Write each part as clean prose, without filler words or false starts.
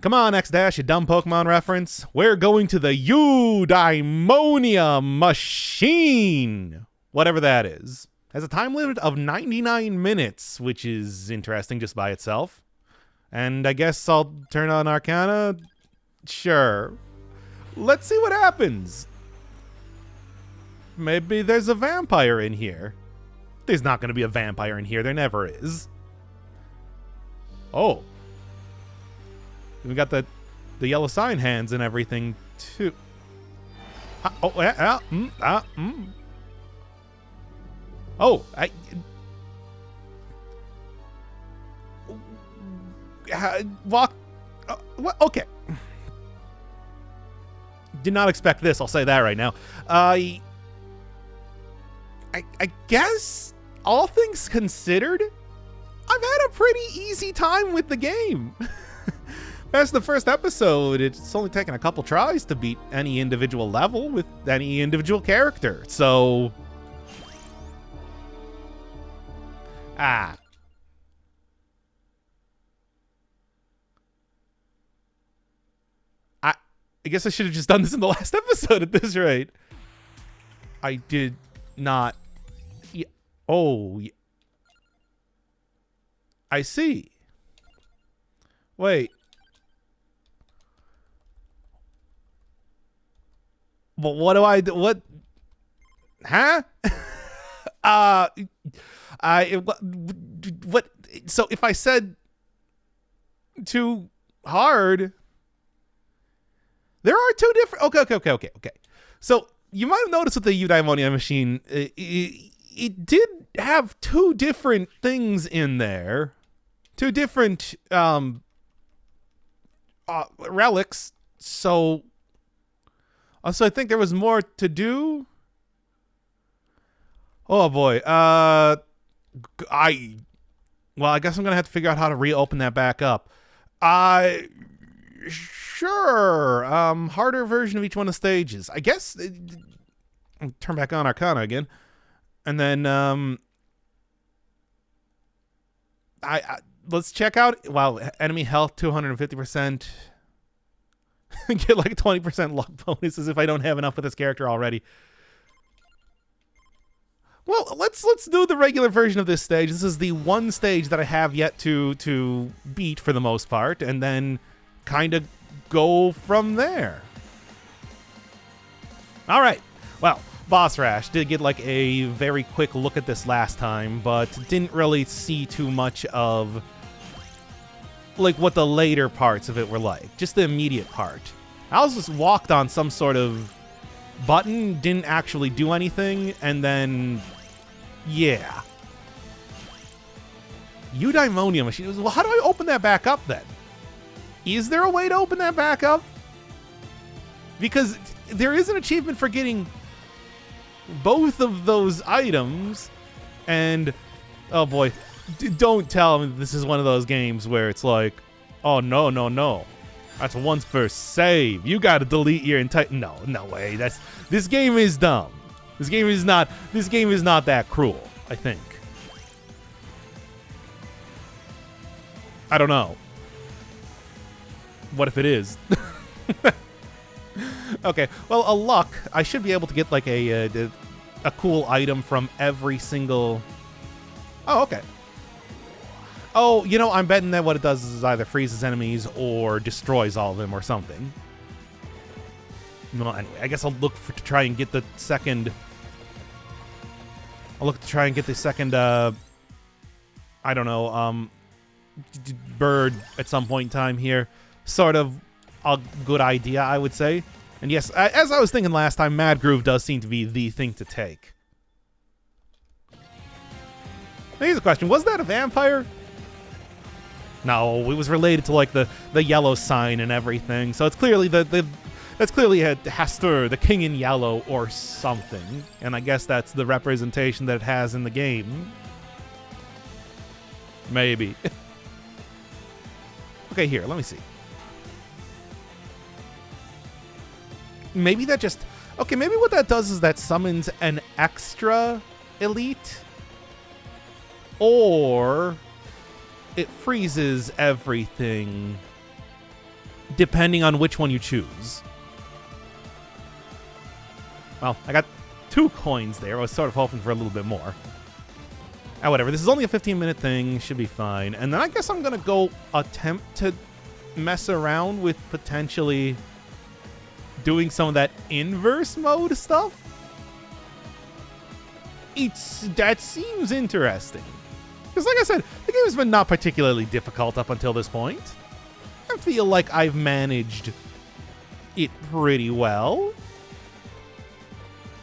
Come on, X-Dash, you dumb Pokemon reference. We're going to the Eudaimonia machine. Whatever that is. Has a time limit of 99 minutes, which is interesting just by itself. And I guess I'll turn on Arcana? Sure. Let's see what happens. Maybe there's a vampire in here. There's not going to be a vampire in here. There never is. Oh. We got the yellow sign hands and everything, too. Oh, Oh, walk. What? Okay. Did not expect this. I'll say that right now. I guess, all things considered, I've had a pretty easy time with the game. That's the first episode. It's only taken a couple tries to beat any individual level with any individual character. So, I guess I should have just done this in the last episode at this rate. I did not. Oh, I see. Wait. But what do I do? What? Huh? What? So if I said too hard, there are two different. Okay. So you might have noticed with the Eudaimonia machine, it did have two different things in there, two different relics. So I think there was more to do. Oh boy. I guess I'm gonna have to figure out how to reopen that back up. Sure. Harder version of each one of the stages. I guess. Turn back on Arcana again, and then let's check out. Wow, enemy health 250%. Get like 20% luck bonuses if I don't have enough with this character already. Well, let's do the regular version of this stage. This is the one stage that I have yet to beat for the most part, and then kind of go from there. All right. Well, Boss Rash did get like a very quick look at this last time, but didn't really see too much of like what the later parts of it were like. Just the immediate part. I was just walked on some sort of button, didn't actually do anything, and then yeah. Eudaimonia machine. Well, how do I open that back up then? Is there a way to open that back up? Because there is an achievement for getting both of those items, and oh boy, don't tell me this is one of those games where it's like, oh no, that's once per save. You got to delete your entire. No way. This game is dumb. This game is not that cruel, I think. I don't know. What if it is? Okay, well, a luck. I should be able to get like a cool item from every single. Oh, okay. Oh, you know, I'm betting that what it does is either freezes enemies or destroys all of them or something. No, anyway, I guess I'll look to try and get the second. I don't know, bird at some point in time here. Sort of a good idea, I would say. And yes, as I was thinking last time, Mad Groove does seem to be the thing to take. Here's a question. Was that a vampire? No, it was related to like the yellow sign and everything. So it's clearly that's clearly a Hastur, the king in yellow or something. And I guess that's the representation that it has in the game. Maybe. Okay, here, let me see. Maybe that just... Okay, maybe what that does is that summons an extra elite. Or it freezes everything. depending on which one you choose. Well, I got 2 coins there. I was sort of hoping for a little bit more. Ah, whatever. This is only a 15-minute thing. Should be fine. And then I guess I'm going to go attempt to mess around with potentially doing some of that inverse mode stuff. That seems interesting. Because like I said, the game has been not particularly difficult up until this point. I feel like I've managed it pretty well.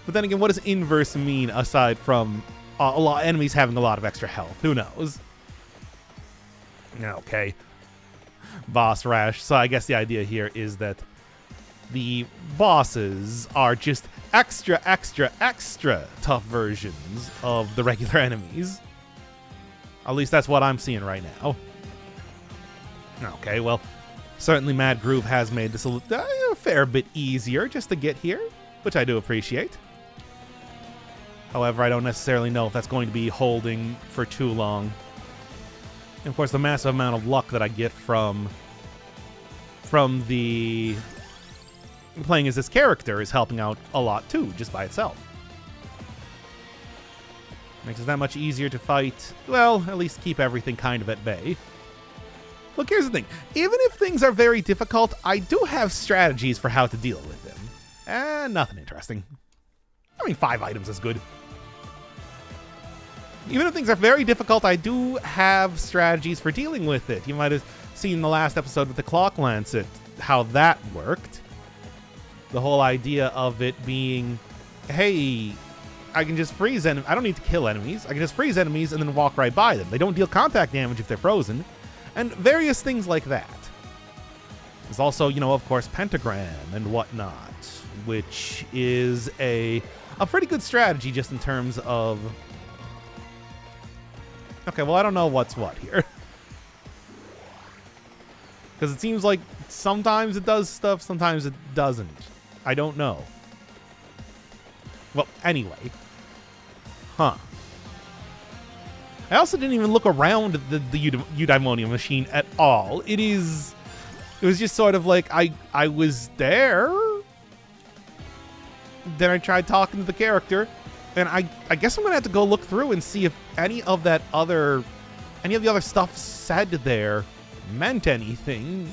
But then again, what does inverse mean aside from a lot of enemies having a lot of extra health? Who knows? Okay. Boss Rash. So I guess the idea here is that the bosses are just extra tough versions of the regular enemies. At least that's what I'm seeing right now. Okay, well, certainly Mad Groove has made this a fair bit easier just to get here, which I do appreciate. However, I don't necessarily know if that's going to be holding for too long. And of course, the massive amount of luck that I get from the playing as this character is helping out a lot too, just by itself. Makes it that much easier to fight. Well, at least keep everything kind of at bay. Look, here's the thing. Even if things are very difficult, I do have strategies for how to deal with them. And nothing interesting. I mean, 5 items is good. Even if things are very difficult, I do have strategies for dealing with it. You might have seen the last episode with the Clock Lancet, how that worked. The whole idea of it being, hey, I can just freeze enemies. I don't need to kill enemies. I can just freeze enemies and then walk right by them. They don't deal contact damage if they're frozen. And various things like that. There's also, you know, of course, Pentagram and whatnot, which is a pretty good strategy just in terms of... Okay, well, I don't know what's what here. Because it seems like sometimes it does stuff, sometimes it doesn't. I don't know. Well, anyway. Huh. I also didn't even look around the Eudaimonia machine at all. It was just sort of like, I was there. Then I tried talking to the character. And I guess I'm going to have to go look through and see if any of the other stuff said there meant anything,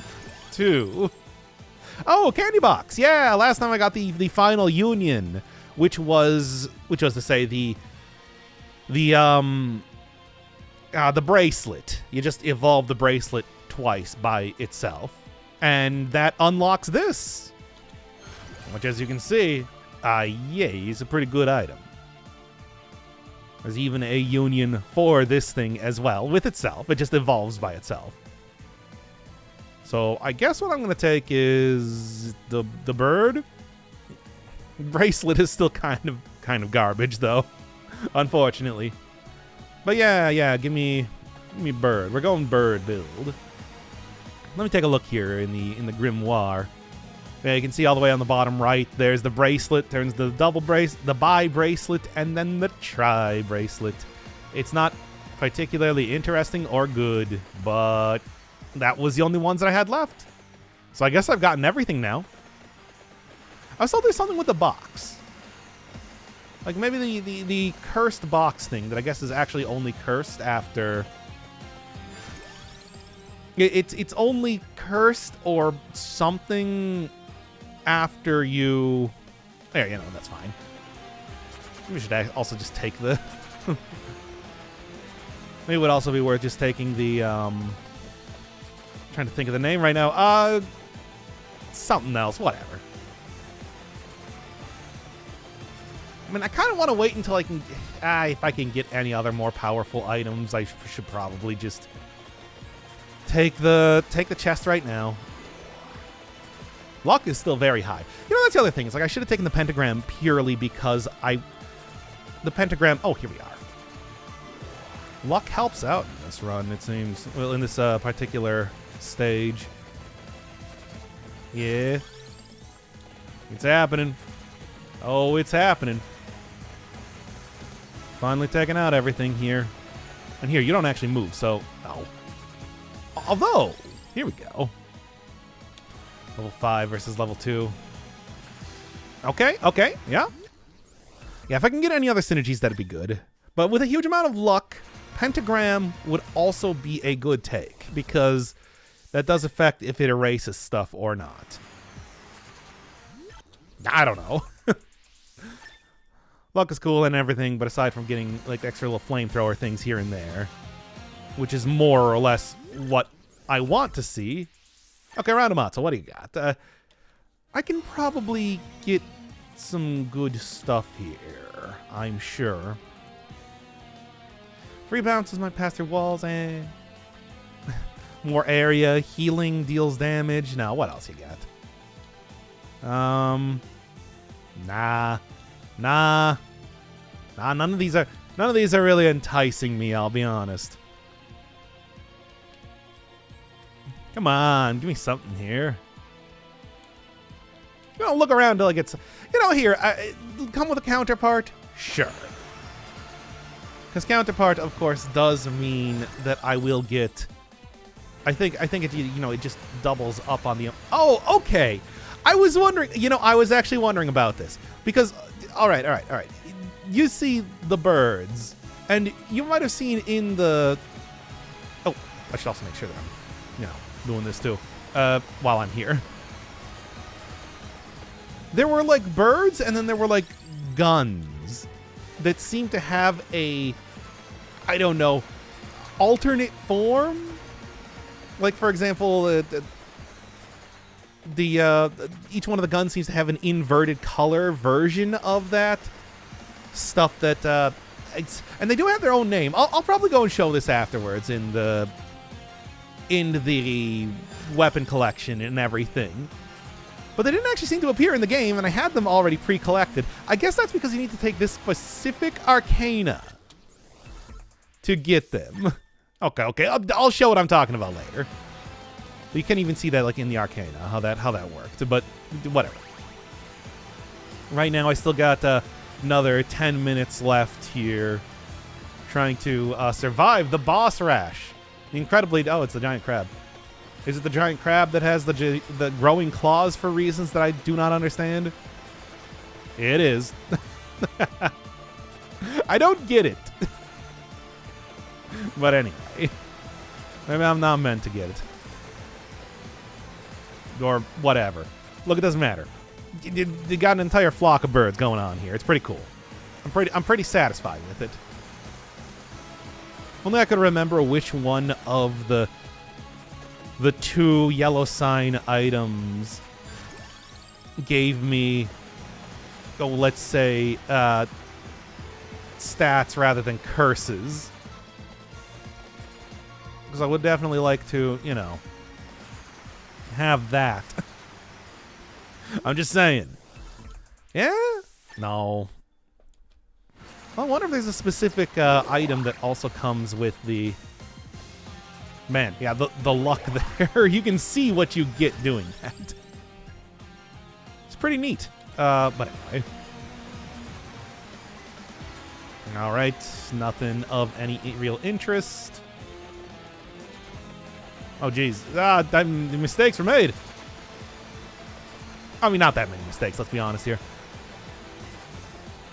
too. Oh, Candy Box. Yeah, last time I got the final union, which was to say the bracelet. You just evolve the bracelet twice by itself, and that unlocks this, which, as you can see, yay, is a pretty good item. There's even a union for this thing as well, with itself. It just evolves by itself. So I guess what I'm going to take is the bird. Bracelet is still kind of garbage, though, unfortunately. But yeah, give me bird. We're going bird build. Let me take a look here in the grimoire. Yeah, you can see all the way on the bottom right, there's the bracelet, turns the the bi bracelet, and then the tri bracelet. It's not particularly interesting or good, but that was the only ones that I had left. So I guess I've gotten everything now. I saw there's something with the box. Like maybe the cursed box thing that I guess is actually only cursed after... It's only cursed or something after you... There, you know, that's fine. We should also just take the... Maybe it would also be worth just taking the... Trying to think of the name right now. Something else, whatever. I mean, I kind of want to wait until I can... if I can get any other more powerful items, I should probably just... Take the chest right now. Luck is still very high. You know, that's the other thing. It's like I should have taken the pentagram purely because the pentagram... Oh, here we are. Luck helps out in this run, it seems. Well, in this particular stage. Yeah. It's happening. Oh, it's happening. Finally taking out everything here. And here, you don't actually move, so... Oh. Although, here we go. Level 5 versus level 2. Okay, okay, yeah. Yeah, if I can get any other synergies, that'd be good. But with a huge amount of luck, Pentagram would also be a good take, because that does affect if it erases stuff or not. I don't know. Luck is cool and everything, but aside from getting like extra little flamethrower things here and there, which is more or less what I want to see. Okay, Randomatsu, what do you got? I can probably get some good stuff here, I'm sure. Free bounces might pass through walls, More area, healing deals damage. Now, what else you got? Nah, none of these are really enticing me, I'll be honest. Come on, give me something here. You know, look around until it gets, here, come with a counterpart? Sure. Because counterpart, of course, does mean that I will get, I think it, it just doubles up on the, oh, okay. I was wondering, I was actually wondering about this. Because, all right. You see the birds, and you might have seen in the, oh, I should also make sure that I'm, doing this too, while I'm here. There were like birds, and then there were like guns that seem to have a, I don't know, alternate form. Like, for example, each one of the guns seems to have an inverted color version of that stuff that, and they do have their own name. I'll probably go and show this afterwards in the weapon collection and everything. But they didn't actually seem to appear in the game, and I had them already pre-collected. I guess that's because you need to take this specific arcana to get them. Okay. I'll show what I'm talking about later. You can even see that like in the arcana, how that worked. But whatever. Right now, I still got another 10 minutes left here, trying to survive the boss rash. Incredibly, oh, it's the giant crab. Is it the giant crab that has the growing claws for reasons that I do not understand? It is. I don't get it. But anyway, maybe I'm not meant to get it. Or whatever. Look, it doesn't matter. You got an entire flock of birds going on here. It's pretty cool. I'm pretty satisfied with it. Only I could remember which one of the two yellow sign items gave me, let's say, stats rather than curses. Because I would definitely like to, have that. I'm just saying. Yeah? No. I wonder if there's a specific item that also comes with the... Man, yeah, the luck there. You can see what you get doing that. It's pretty neat. But anyway. Alright, nothing of any real interest. Oh, geez. Mistakes were made. I mean, not that many mistakes, let's be honest here.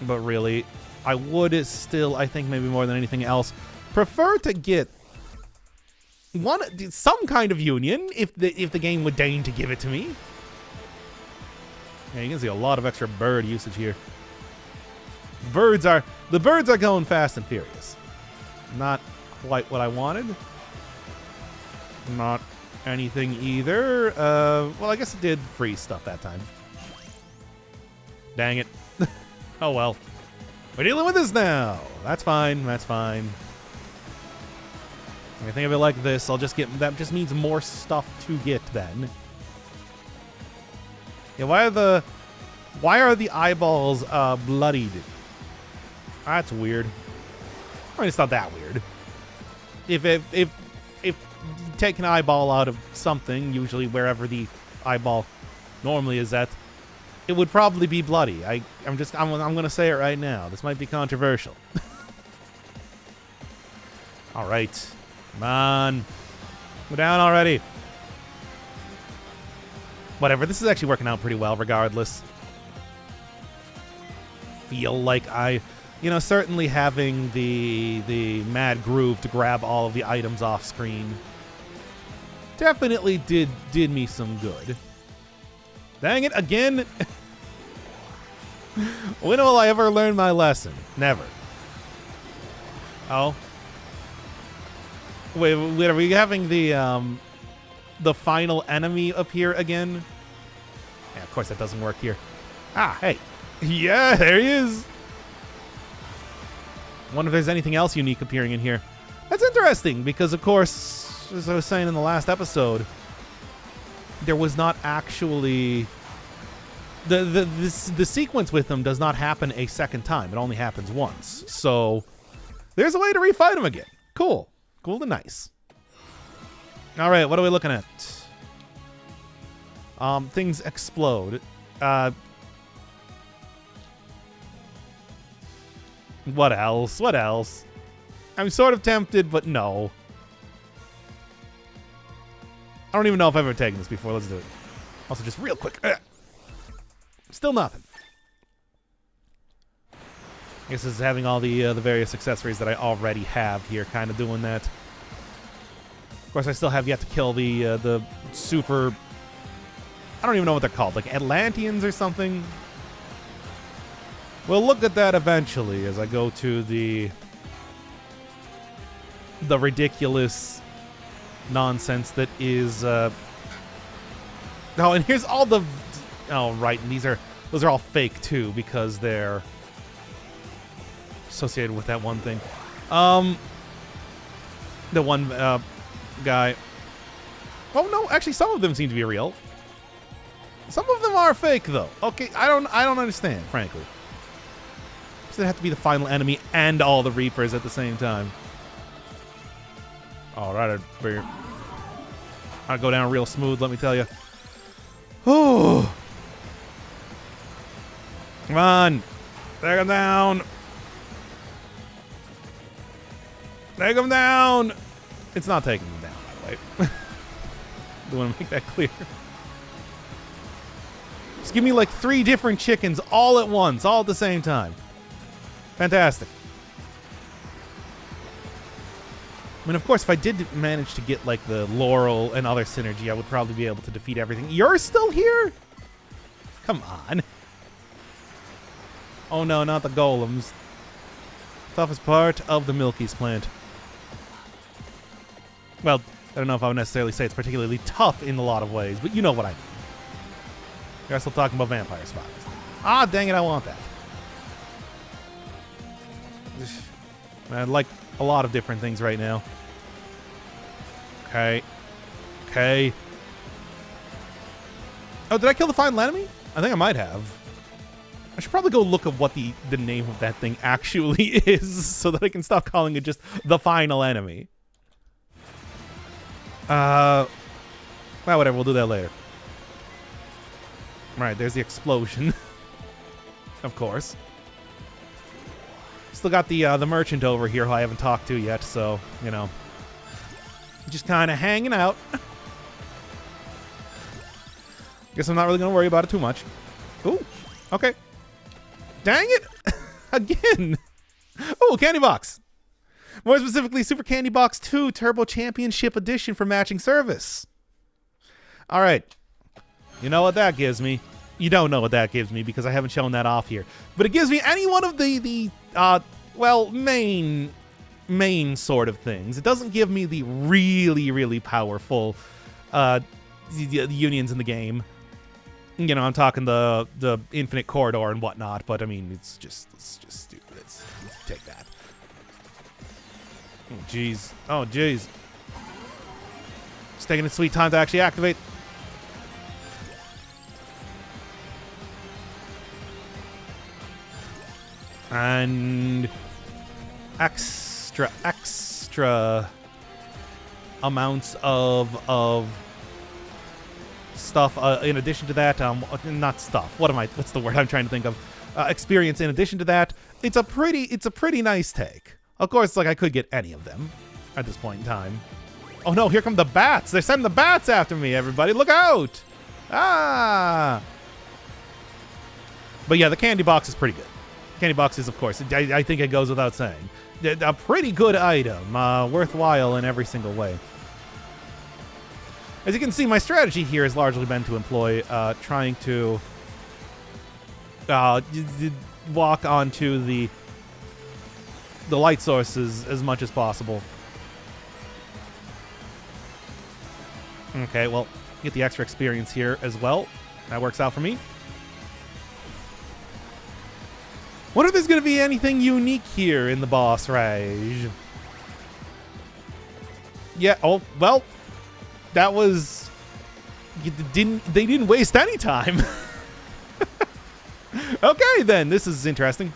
But really, I would still, I think maybe more than anything else, prefer to get some kind of union if the game would deign to give it to me. Yeah, you can see a lot of extra bird usage here. The birds are going fast and furious. Not quite what I wanted. Not anything either. Well, I guess it did freeze stuff that time. Dang it. Oh well. We're dealing with this now. That's fine. That's fine. If I think of it like this, I'll just get... That just means more stuff to get then. Yeah, why are the eyeballs bloodied? That's weird. I mean, it's not that weird. If you take an eyeball out of something, usually wherever the eyeball normally is at, it would probably be bloody. I'm gonna say it right now. This might be controversial. All right, come on, go down already. Whatever, this is actually working out pretty well regardless. Feel like certainly having the mad groove to grab all of the items off screen definitely did me some good. Dang it, again. When will I ever learn my lesson? Never. Oh. Wait, are we having the final enemy appear again? Yeah, of course that doesn't work here. Ah, hey. Yeah, there he is. Wonder if there's anything else unique appearing in here. That's interesting because, of course, as I was saying in the last episode, there was not actually the sequence with them does not happen a second time. It only happens once. So there's a way to refight him again. Cool. Cool to nice. All right, what are we looking at? Things explode. What else? What else? I'm sort of tempted, but no. I don't even know if I've ever taken this before. Let's do it. Also, just real quick. Still nothing. I guess this is having all the various accessories that I already have here, kind of doing that. Of course, I still have yet to kill the super... I don't even know what they're called, like Atlanteans or something. We'll look at that eventually as I go to the ridiculous nonsense that is... Oh, and here's all the... Oh, right, and those are all fake, too, because they're associated with that one thing. The one guy... Oh, no, actually, some of them seem to be real. Some of them are fake, though. Okay, I don't understand, frankly. Does it have to be the final enemy and all the Reapers at the same time? All right, I'll go down real smooth, let me tell you. Oh, come on, take him down. Take him down. It's not taking him down, by the way. I want to make that clear. Just give me like 3 different chickens all at once, all at the same time. Fantastic. I mean, of course, if I did manage to get, like, the Laurel and other synergy, I would probably be able to defeat everything. You're still here? Come on. Oh, no, not the golems. Toughest part of the Milky's plant. Well, I don't know if I would necessarily say it's particularly tough in a lot of ways, but you know what I mean. You're still talking about vampire spiders. Ah, dang it, I want that. I'd like a lot of different things right now. Okay. Okay. Oh, did I kill the final enemy? I think I might have. I should probably go look at what the name of that thing actually is so that I can stop calling it just the final enemy. Well, whatever. We'll do that later. Right, there's the explosion. Of course. Still got the merchant over here who I haven't talked to yet, so, you know. Just kind of hanging out. Guess I'm not really going to worry about it too much. Ooh, okay. Dang it! Again! Oh, Candy Box! More specifically, Super Candy Box 2 Turbo Championship Edition for matching service. Alright. You know what that gives me? You don't know what that gives me because I haven't shown that off here. But it gives me any one of the main sort of things. It doesn't give me the really, really powerful unions in the game. You know, I'm talking the infinite corridor and whatnot, but I mean, it's just stupid. Let's take that. Oh, jeez. Oh, jeez. It's taking its sweet time to actually activate. And extra amounts of stuff in addition to that. Not stuff. What's the word I'm trying to think of? Experience in addition to that. It's a pretty nice take. Of course, like I could get any of them at this point in time. Oh no, here come the bats. They're sending the bats after me, everybody. Look out. Ah! But yeah, the candy box is pretty good. Candy box is, of course, I think it goes without saying, a pretty good item, worthwhile in every single way. As you can see, my strategy here has largely been to employ trying to walk onto the light sources as much as possible. Okay, well, get the extra experience here as well. That works out for me. Wonder if there's going to be anything unique here in the boss rage. Yeah, oh, well, that was... They didn't waste any time. Okay, then. This is interesting.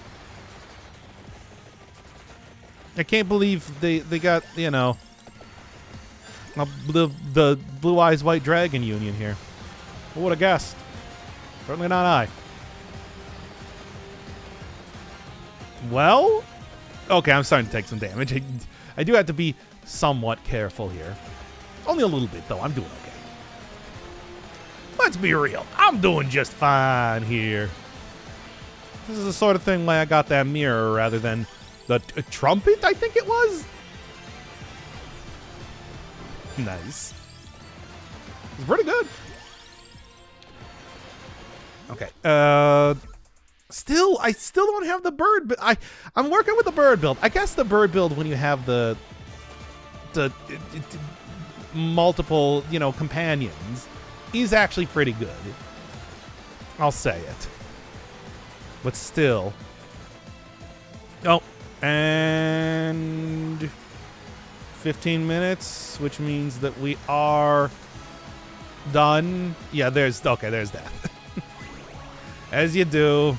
I can't believe they got, you know, the Blue Eyes White Dragon union here. Who would have guessed? Certainly not I. Well, okay, I'm starting to take some damage. I do have to be somewhat careful here. Only a little bit, though. I'm doing okay. Let's be real. I'm doing just fine here. This is the sort of thing where I got that mirror rather than the trumpet, I think it was. Nice. It's pretty good. Okay. I still don't have the bird, but I'm working with the bird build. I guess the bird build, when you have the multiple, you know, companions, is actually pretty good. I'll say it. But still. Oh, and 15 minutes, which means that we are done. Yeah, there's that. As you do.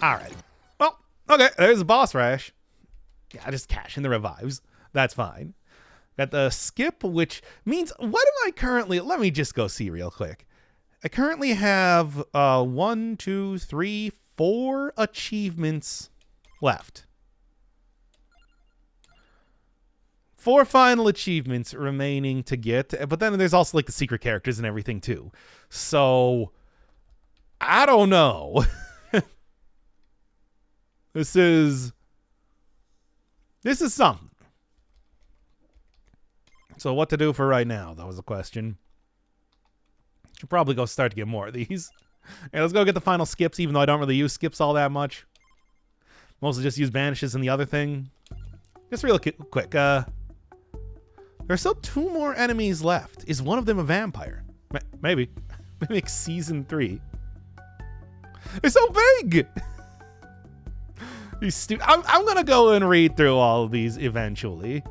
All right. Well, okay, there's the boss rush. Yeah, just cash in the revives. That's fine. Got the skip, which means, what am I currently... Let me just go see real quick. I currently have 1, 2, 3, 4 achievements left. 4 final achievements remaining to get. But then there's also like the secret characters and everything too. So, I don't know. This is something. So what to do for right now? That was the question. Should probably go start to get more of these. Hey, let's go get the final skips, even though I don't really use skips all that much. Mostly just use banishes and the other thing. Just real quick. There are still 2 more enemies left. Is one of them a vampire? Maybe. Maybe like season 3. They're so big! I'm gonna go and read through all of these eventually.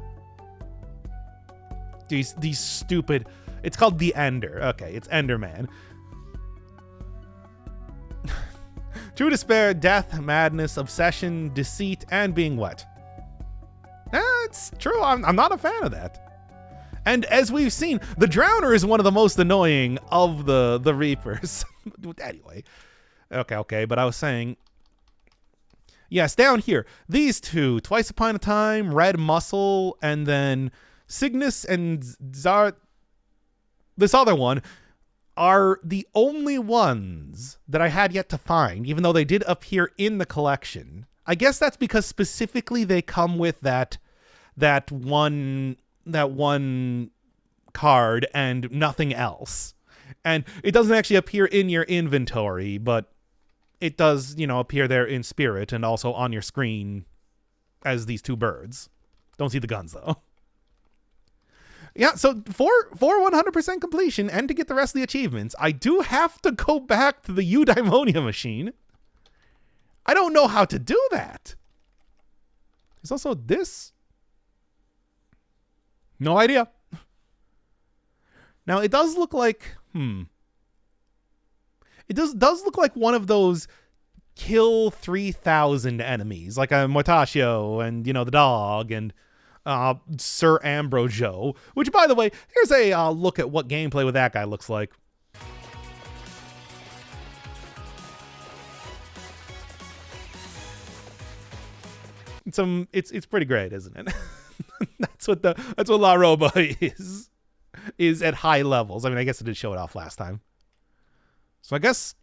These stupid... It's called the Ender. Okay, it's Enderman. True despair, death, madness, obsession, deceit, and being wet. It's true. I'm not a fan of that. And as we've seen, the Drowner is one of the most annoying of the Reapers. Anyway. Okay. But I was saying... Yes, down here. These 2, Twice Upon a Time, Red Muscle, and then Cygnus and Zar... This other one are the only ones that I had yet to find, even though they did appear in the collection. I guess that's because specifically they come with that one card and nothing else. And it doesn't actually appear in your inventory, but it does, you know, appear there in spirit and also on your screen as these 2 birds. Don't see the guns though. Yeah, so for 100% completion and to get the rest of the achievements, I do have to go back to the Eudaimonia machine. I don't know how to do that. There's also this. No idea. Now, it does look like... It does look like one of those kill 3,000 enemies, like a Mortaccio and, you know, the dog and Sir Ambrosio, which, by the way, here's a look at what gameplay with that guy looks like. It's pretty great, isn't it? That's what La Roba is. is at high levels. I mean, I guess it did show it off last time. So I guess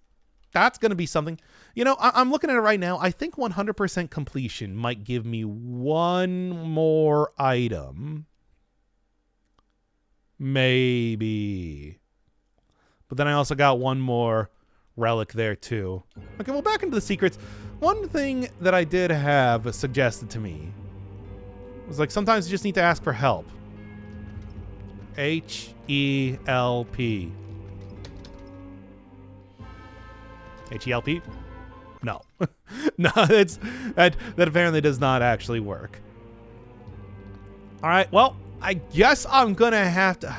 that's going to be something. You know, I'm looking at it right now. I think 100% completion might give me one more item. Maybe. But then I also got one more relic there too. Okay, well, back into the secrets. One thing that I did have suggested to me was like sometimes you just need to ask for help. H-E-L-P. H-E-L-P? No. No, that apparently does not actually work. All right, well, I guess I'm going to have to...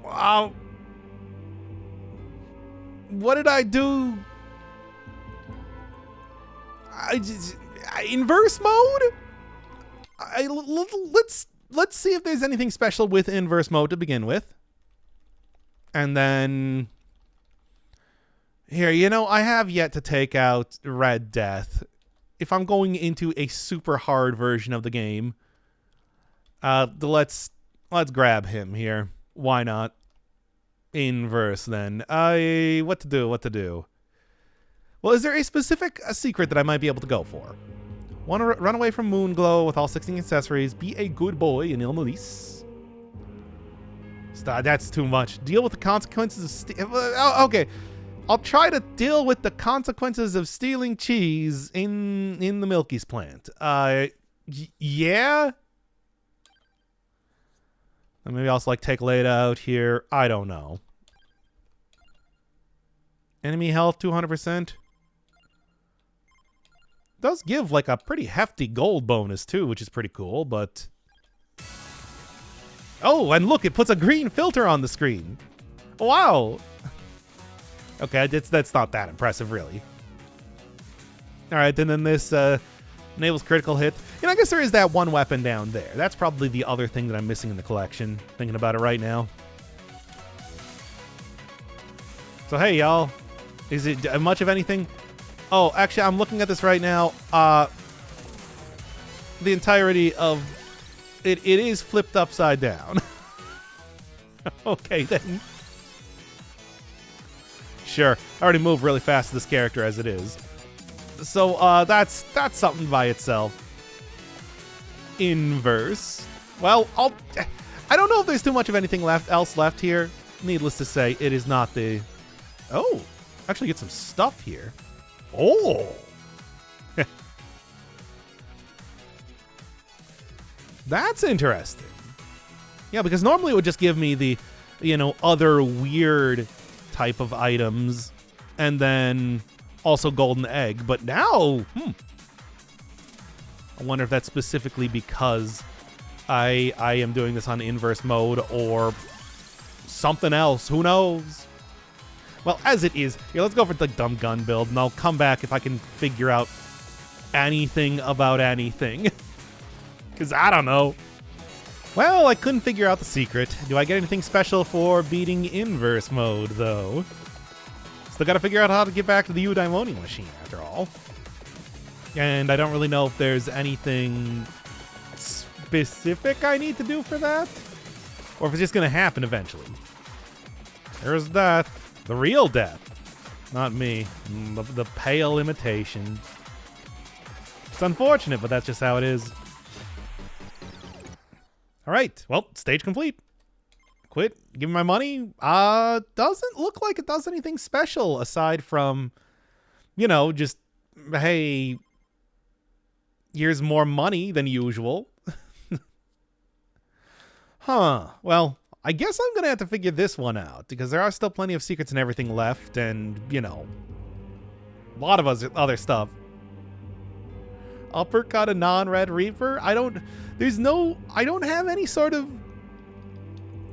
Wow. What did I do? Inverse mode? Let's see if there's anything special with inverse mode to begin with. And then... Here, you know, I have yet to take out Red Death. If I'm going into a super hard version of the game, let's grab him here. Why not? Inverse, then. What to do? Well, is there a specific secret that I might be able to go for? Want to run away from Moonglow with all 16 accessories. Be a good boy in Ilmalis. That's too much. Deal with the consequences of... okay. I'll try to deal with the consequences of stealing cheese in the Milky's plant. Yeah? And maybe also like take Leda out here. I don't know. Enemy health 200%. Does give like a pretty hefty gold bonus too, which is pretty cool, but... Oh, and look, it puts a green filter on the screen. Wow. Okay, that's not that impressive, really. All right, and then this enables critical hit. You know, I guess there is that one weapon down there. That's probably the other thing that I'm missing in the collection, thinking about it right now. So, hey, y'all. Is it much of anything? Oh, actually, I'm looking at this right now. The entirety of it is flipped upside down. Okay, then. Sure, I already move really fast to this character as it is. So, that's something by itself. Inverse. Well, I don't know if there's too much of anything else left here. Needless to say, it is not the... Oh, actually get some stuff here. Oh! That's interesting. Yeah, because normally it would just give me the, you know, other weird type of items and then also golden egg. But now, I wonder if that's specifically because I am doing this on inverse mode or something else. Who knows? Well, as it is, here, let's go for the dumb gun build, and I'll come back if I can figure out anything about anything. Because I don't know. Well, I couldn't figure out the secret. Do I get anything special for beating inverse mode, though? Still gotta figure out how to get back to the Eudaimonia machine, after all. And I don't really know if there's anything specific I need to do for that, or if it's just gonna happen eventually. There's death. The real death. Not me. The pale imitation. It's unfortunate, but that's just how it is. All right. Well, stage complete. Quit. Give me my money. Doesn't look like it does anything special aside from, you know, just, hey, here's more money than usual. Huh. Well, I guess I'm going to have to figure this one out because there are still plenty of secrets and everything left and, you know, a lot of other stuff. Uppercut a non-red reaper? I don't have any sort of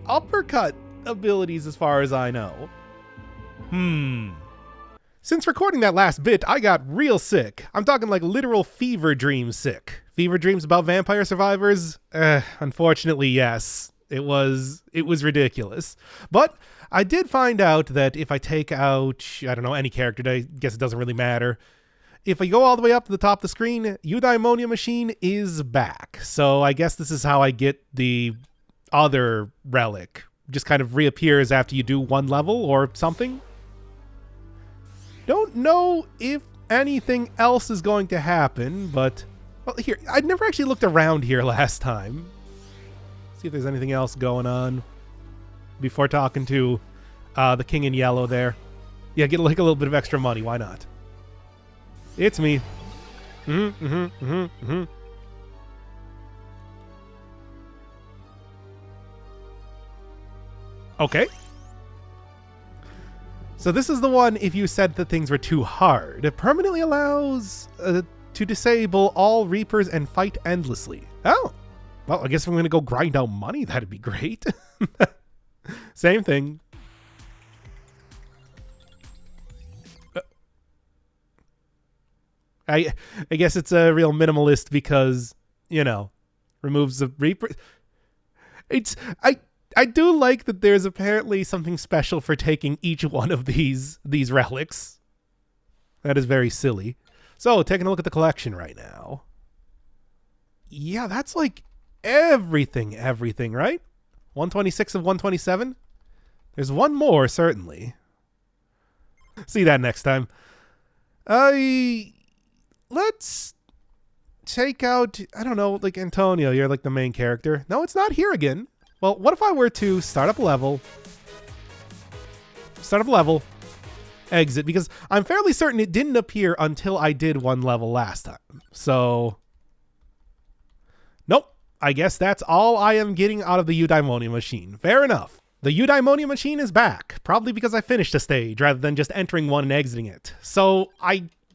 uppercut abilities as far as I know. Since recording that last bit, I got real sick. I'm talking like literal fever dream sick. Fever dreams about vampire survivors? Unfortunately, yes. It was ridiculous. But I did find out that if I take out, I don't know, any character, I guess it doesn't really matter. If I go all the way up to the top of the screen, Eudaimonia machine is back. So I guess this is how I get the other relic just kind of reappears after you do one level or something. Don't know if anything else is going to happen, but well, here, I'd never actually looked around here last time. See if there's anything else going on before talking to the king in yellow there. Yeah, get like a little bit of extra money. Why not? It's me. Okay. So this is the one, if you said that things were too hard, it permanently allows to disable all Reapers and fight endlessly. Oh. Well, I guess if I'm going to go grind out money, that'd be great. Same thing. I guess it's a real minimalist because, you know, removes the Reaper. I do like that there's apparently something special for taking each one of these relics. That is very silly. So, taking a look at the collection right now. Yeah, that's like everything, right? 126 of 127? There's one more, certainly. See that next time. Let's take out, I don't know, like Antonio, you're like the main character. No, it's not here again. Well, what if I were to start up a level, exit, because I'm fairly certain it didn't appear until I did one level last time. So, nope. I guess that's all I am getting out of the Eudaimonia machine. Fair enough. The Eudaimonia machine is back, probably because I finished a stage rather than just entering one and exiting it. So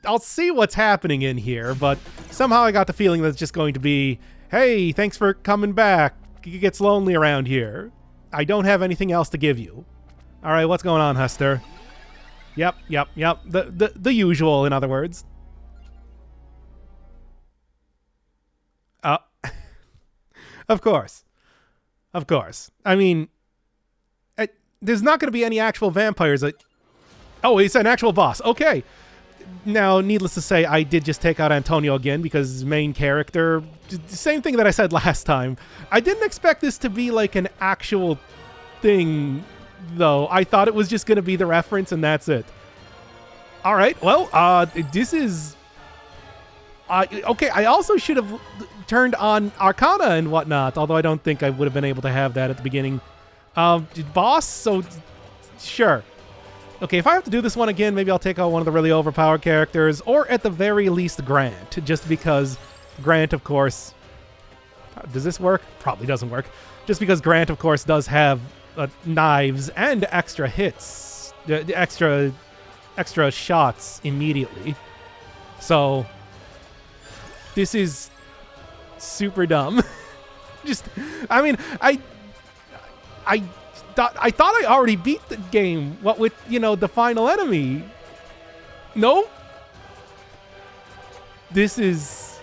I'll see what's happening in here, but somehow I got the feeling that it's just going to be, hey, thanks for coming back. It gets lonely around here. I don't have anything else to give you. All right, what's going on, Huster? Yep. The usual, in other words. Of course. I mean, there's not going to be any actual vampires. Oh, it's an actual boss. Okay. Now, needless to say, I did just take out Antonio again because his main character, same thing that I said last time. I didn't expect this to be like an actual thing, though. I thought it was just going to be the reference and that's it. All right, well, this is... okay, I also should have turned on Arcana and whatnot, although I don't think I would have been able to have that at the beginning. Boss, so sure. Okay, if I have to do this one again, maybe I'll take out one of the really overpowered characters, or at the very least Grant, just because Grant, of course... Does this work? Probably doesn't work. Just because Grant, of course, does have knives and extra hits, extra shots immediately. So, this is super dumb. I mean, I thought I already beat the game. What with, the final enemy? No. This is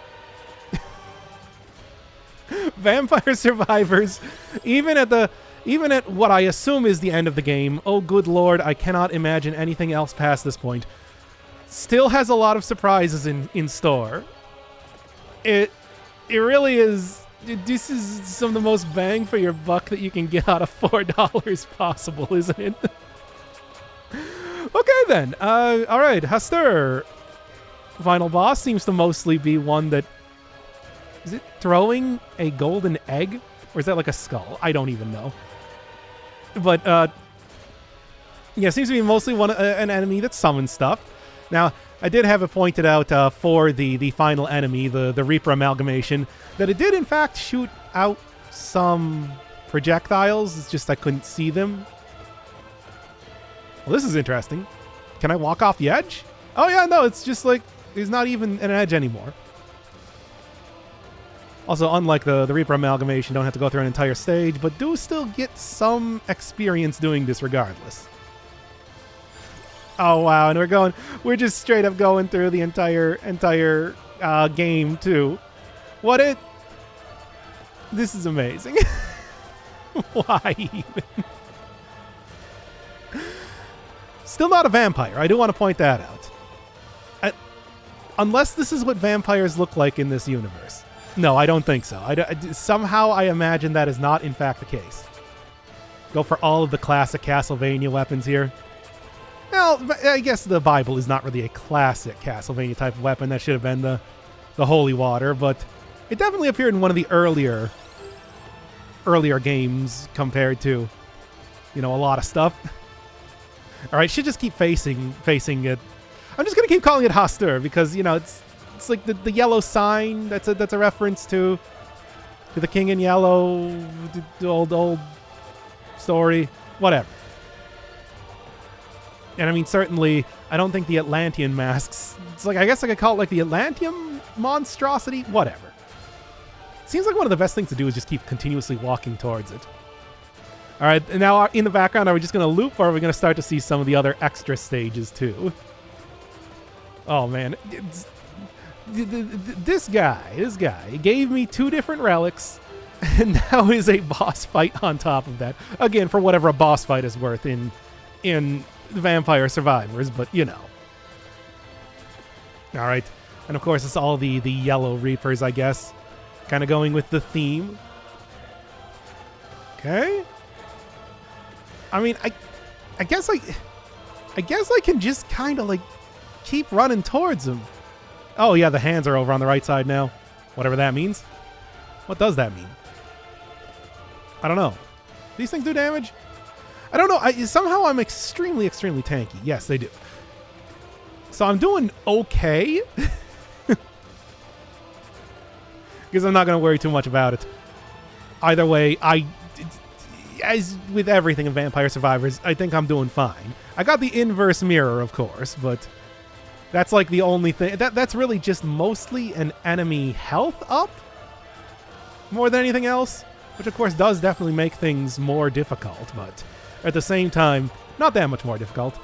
Vampire Survivors. Even at what I assume is the end of the game. Oh, good lord! I cannot imagine anything else past this point. Still has a lot of surprises in store. It really is. This is some of the most bang for your buck that you can get out of $4 possible, isn't it? Okay, then. All right, Huster. Final boss seems to mostly be one that... Is it throwing a golden egg? Or is that like a skull? I don't even know. But, yeah, seems to be mostly an enemy that summons stuff. Now, I did have it pointed out for the final enemy, the Reaper amalgamation, that it did in fact shoot out some projectiles. It's just I couldn't see them. Well, this is interesting. Can I walk off the edge? Oh yeah, no, it's just like there's not even an edge anymore. Also, unlike the Reaper amalgamation, don't have to go through an entire stage, but do still get some experience doing this regardless. Oh wow, and we're just straight up going through the entire game too. This is amazing. Why even? Still not a vampire. I do want to point that out. Unless this is what vampires look like in this universe. No, I don't think so. Somehow I imagine that is not, in fact, the case. Go for all of the classic Castlevania weapons here. Well, I guess the Bible is not really a classic Castlevania type of weapon. That should have been the holy water, but it definitely appeared in one of the earlier games compared to, a lot of stuff. All right, should just keep facing it. I'm just gonna keep calling it Hastur because it's like the yellow sign. That's a reference to the King in Yellow, the old story, whatever. And I mean, certainly, I don't think the Atlantean masks. It's like, I guess I could call it like the Atlantean monstrosity, whatever. Seems like one of the best things to do is just keep continuously walking towards it. All right, and now in the background, are we just going to loop, or are we going to start to see some of the other extra stages too? Oh man, this guy gave me 2 different relics, and now is a boss fight on top of that. Again, for whatever a boss fight is worth in Vampire Survivors, but All right, and of course it's all the Yellow Reapers, I guess, kind of going with the theme. Okay. I mean, I guess I can just kind of like keep running towards them. Oh yeah, the hands are over on the right side now. Whatever that means. What does that mean? I don't know. These things do damage? I don't know. Somehow I'm extremely, extremely tanky. Yes, they do. So I'm doing okay. Because I'm not going to worry too much about it. Either way, as with everything in Vampire Survivors, I think I'm doing fine. I got the inverse mirror, of course, but that's like the only thing. That's really just mostly an enemy health up more than anything else, which of course does definitely make things more difficult, but at the same time, not that much more difficult.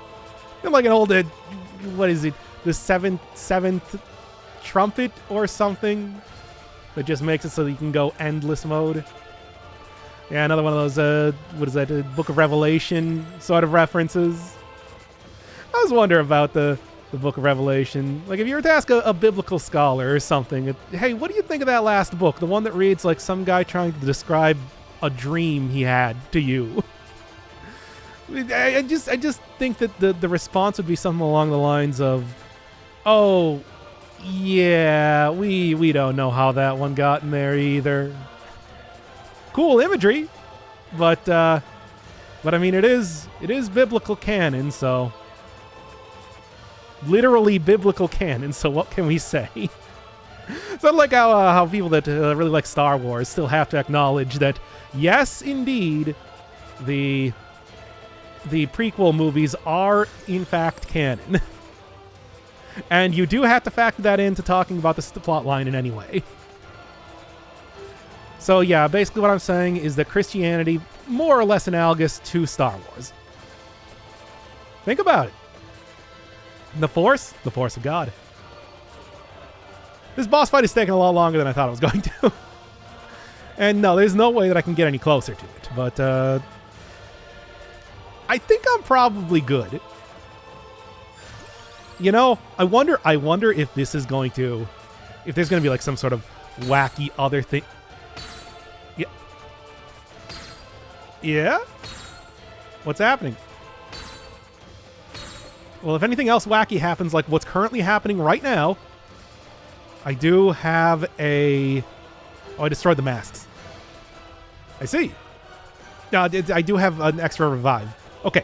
They're like an old, what is it, the seventh trumpet or something that just makes it so that you can go endless mode. Yeah, another one of those, what is that, Book of Revelation sort of references. I was wondering about the Book of Revelation. Like, if you were to ask a biblical scholar or something, hey, what do you think of that last book? The one that reads like some guy trying to describe a dream he had to you. I just think that the response would be something along the lines of, oh, yeah, we don't know how that one got in there either. Cool imagery, but I mean, it is biblical canon, so literally biblical canon. So what can we say? It's not like how people that really like Star Wars still have to acknowledge that yes, indeed, the prequel movies are in fact canon, and you do have to factor that into talking about the plot line in any way. So yeah, basically what I'm saying is that Christianity more or less analogous to Star Wars. Think about it. The Force of God. This boss fight is taking a lot longer than I thought it was going to. And no, there's no way that I can get any closer to it, but I think I'm probably good. I wonder if this is going to, if there's going to be like some sort of wacky other thing. Yeah? What's happening? Well, if anything else wacky happens, like what's currently happening right now, I do have a... Oh, I destroyed the masks. I see. No, I do have an extra revive. Okay.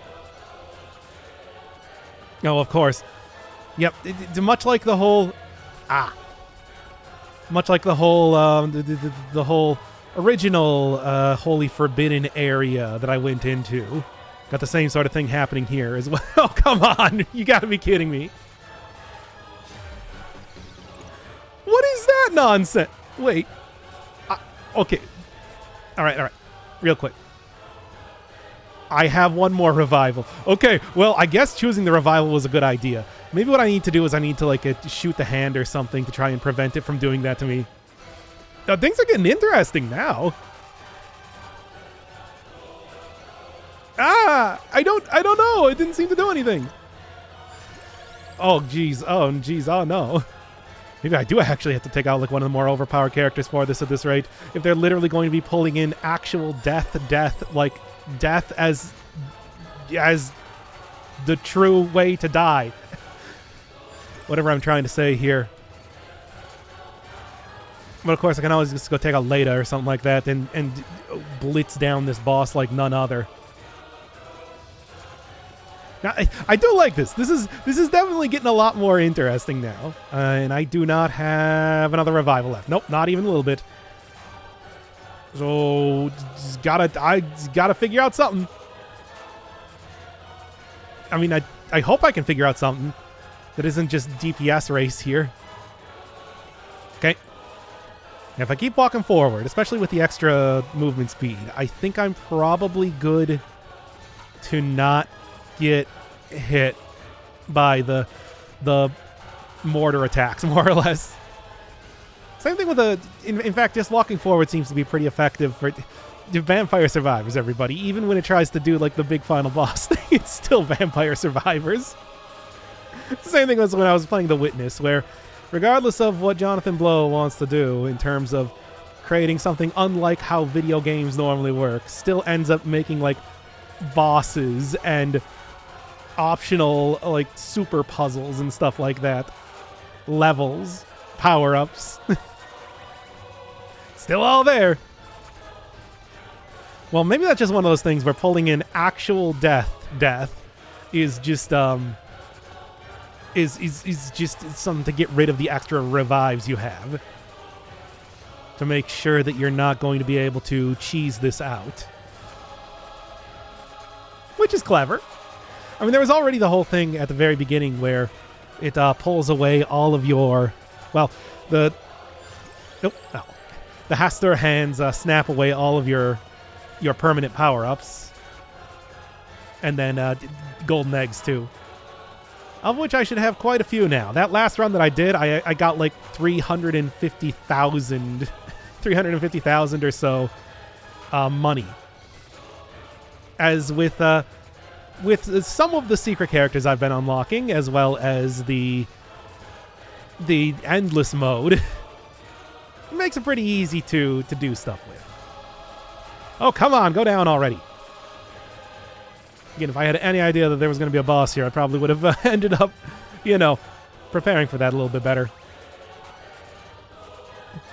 Oh, of course. Yep. Much like the whole... Much like the whole... the whole... original Holy Forbidden area that I went into. Got the same sort of thing happening here as well. Oh, come on. You gotta be kidding me. What is that nonsense? Wait. Okay. All right. Real quick. I have one more revival. Okay, well, I guess choosing the revival was a good idea. Maybe what I need to do is I need to, like, shoot the hand or something to try and prevent it from doing that to me. Things are getting interesting now. I don't know. It didn't seem to do anything. Oh, geez. Oh, no. Maybe I do actually have to take out like one of the more overpowered characters for this at this rate. If they're literally going to be pulling in actual death, like death as the true way to die. Whatever I'm trying to say here. But of course, I can always just go take out Leda or something like that and blitz down this boss like none other. Now, I do like this. This is definitely getting a lot more interesting now. And I do not have another revival left. Nope, not even a little bit. So I gotta figure out something. I mean, I hope I can figure out something that isn't just DPS race here. Okay. Now, if I keep walking forward, especially with the extra movement speed, I think I'm probably good to not get hit by the mortar attacks, more or less. Same thing with in fact, just walking forward seems to be pretty effective for Vampire Survivors, everybody. Even when it tries to do like the big final boss thing, it's still Vampire Survivors. Same thing as when I was playing The Witness, where regardless of what Jonathan Blow wants to do in terms of creating something unlike how video games normally work, still ends up making like bosses and optional like super puzzles and stuff like that. Levels, power-ups. Still all there. Well, maybe that's just one of those things where pulling in actual death is just is just something to get rid of the extra revives you have. To make sure that you're not going to be able to cheese this out. Which is clever. I mean, there was already the whole thing at the very beginning where it pulls away all of your... Well, the Hastur hands snap away all of your permanent power-ups. And then golden eggs, too. Of which I should have quite a few now. That last run that I did, I got like 350,000 or so money. As with some of the secret characters I've been unlocking, as well as the endless mode, it makes it pretty easy to do stuff with. Oh, come on, go down already. Again, if I had any idea that there was going to be a boss here, I probably would have ended up, preparing for that a little bit better.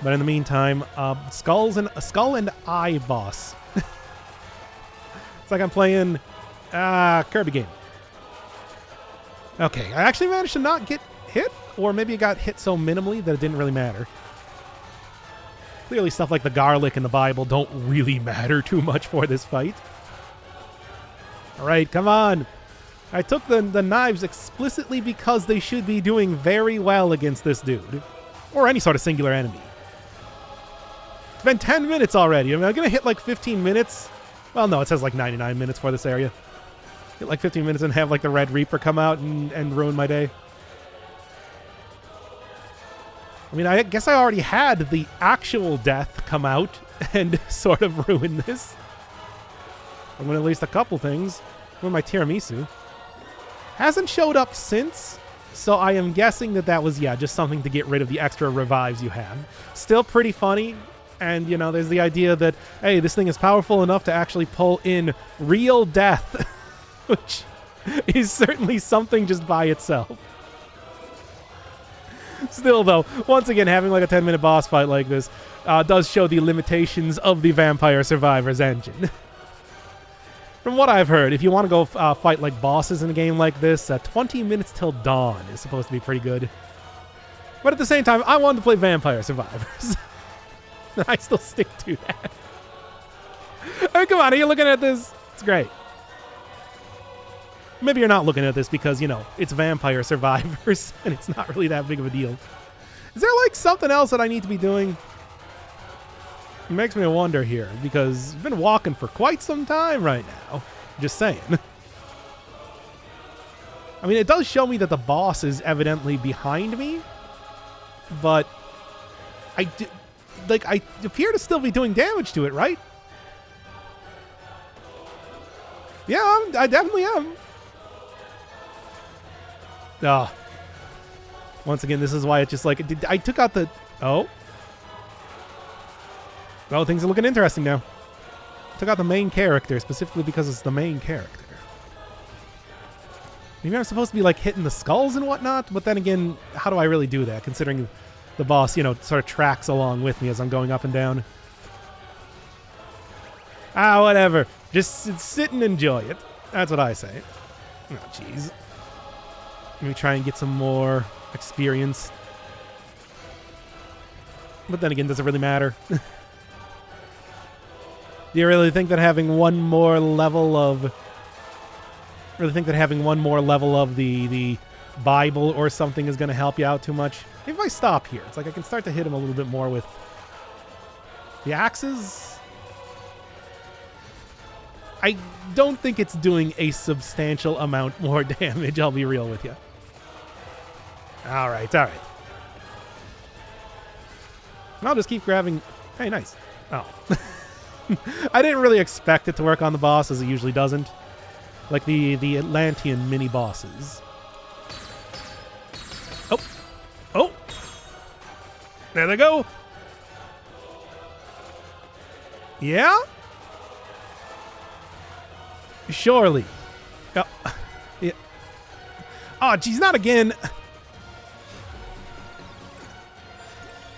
But in the meantime, Skull and Eye boss. It's like I'm playing Kirby game. Okay, I actually managed to not get hit, or maybe it got hit so minimally that it didn't really matter. Clearly stuff like the garlic and the Bible don't really matter too much for this fight. Alright, come on. I took the knives explicitly because they should be doing very well against this dude. Or any sort of singular enemy. It's been 10 minutes already. I mean, I'm going to hit like 15 minutes. Well, no, it says like 99 minutes for this area. Hit like 15 minutes and have like the Red Reaper come out and ruin my day. I mean, I guess I already had the actual death come out and sort of ruin this. I'm going to at least a couple things. With my tiramisu. Hasn't showed up since, so I am guessing that was, just something to get rid of the extra revives you have. Still pretty funny, and, there's the idea that, hey, this thing is powerful enough to actually pull in real death, which is certainly something just by itself. Still, though, once again, having like a 10-minute boss fight like this does show the limitations of the Vampire Survivors engine. From what I've heard, if you want to go fight like bosses in a game like this, 20 minutes till dawn is supposed to be pretty good. But at the same time, I wanted to play Vampire Survivors. I still stick to that. I mean, come on, are you looking at this? It's great. Maybe you're not looking at this because, it's Vampire Survivors, and it's not really that big of a deal. Is there like something else that I need to be doing? It makes me wonder here, because I've been walking for quite some time right now. Just saying. I mean, it does show me that the boss is evidently behind me, but I appear to still be doing damage to it, right? Yeah, I definitely am. Once again, this is why it's just like... I took out the... Oh. Oh, things are looking interesting now. Took out the main character, specifically because it's the main character. Maybe I'm supposed to be, like, hitting the skulls and whatnot, but then again, how do I really do that, considering the boss, you know, sort of tracks along with me as I'm going up and down? Ah, whatever. Just sit and enjoy it. That's what I say. Oh, jeez. Let me try and get some more experience. But then again, does it really matter? Do you really think that having one more level of... Really think that having one more level of the Bible or something is going to help you out too much? Maybe if I stop here, it's like I can start to hit him a little bit more with the axes. I don't think it's doing a substantial amount more damage, I'll be real with you. All right. And I'll just keep grabbing... Hey, nice. Oh. I didn't really expect it to work on the boss, as it usually doesn't. Like the Atlantean mini-bosses. Oh! There they go! Yeah? Surely. Oh, yeah. Oh, geez, not again!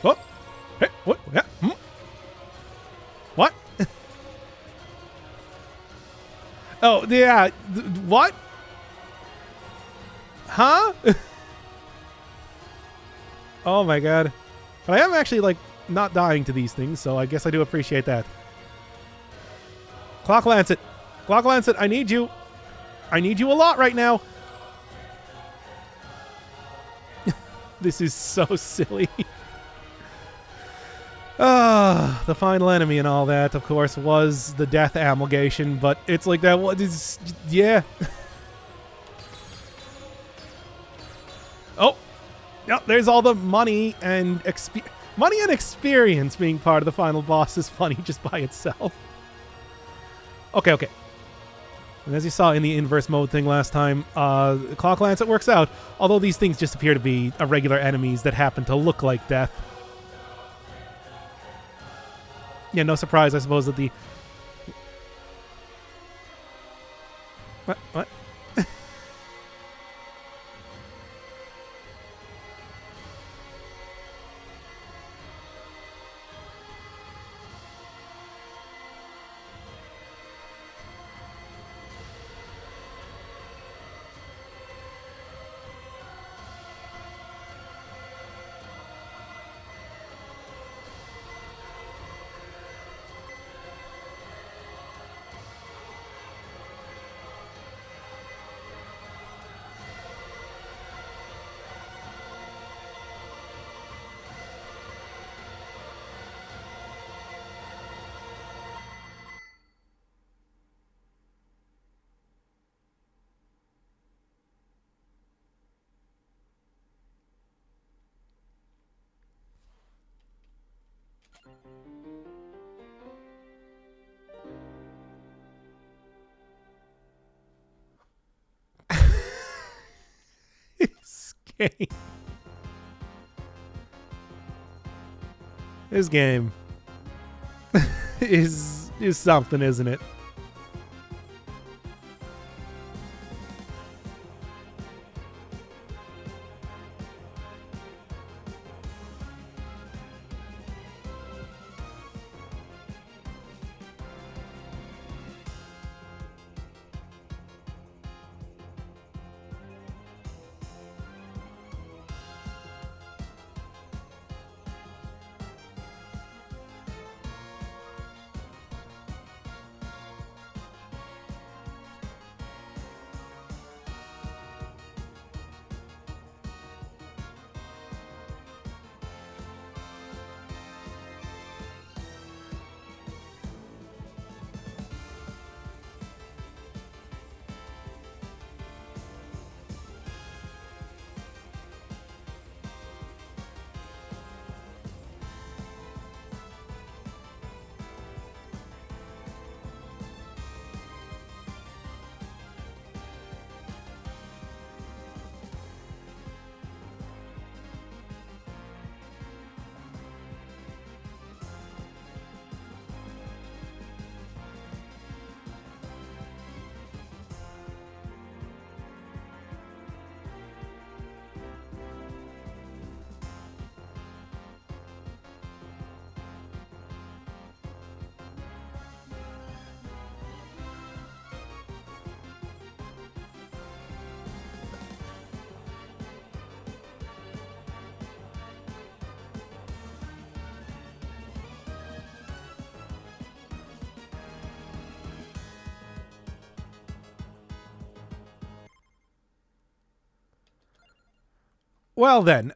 What? Hey, what? Yeah. What? Oh, yeah. What? Huh? Oh my god. But I am actually, like, not dying to these things, so I guess I do appreciate that. Clock Lancet. Clock Lancet, I need you. I need you a lot right now. This is so silly. The final enemy and all that, of course, was the death amalgamation, but it's like that. What is... Yeah. Oh. No, there's all the money and experience being part of the final boss is funny just by itself. Okay. And as you saw in the inverse mode thing last time, Clock Lancet works out, although these things just appear to be irregular enemies that happen to look like death. Yeah, no surprise, I suppose, that the... What? This game is something, isn't it? Well then,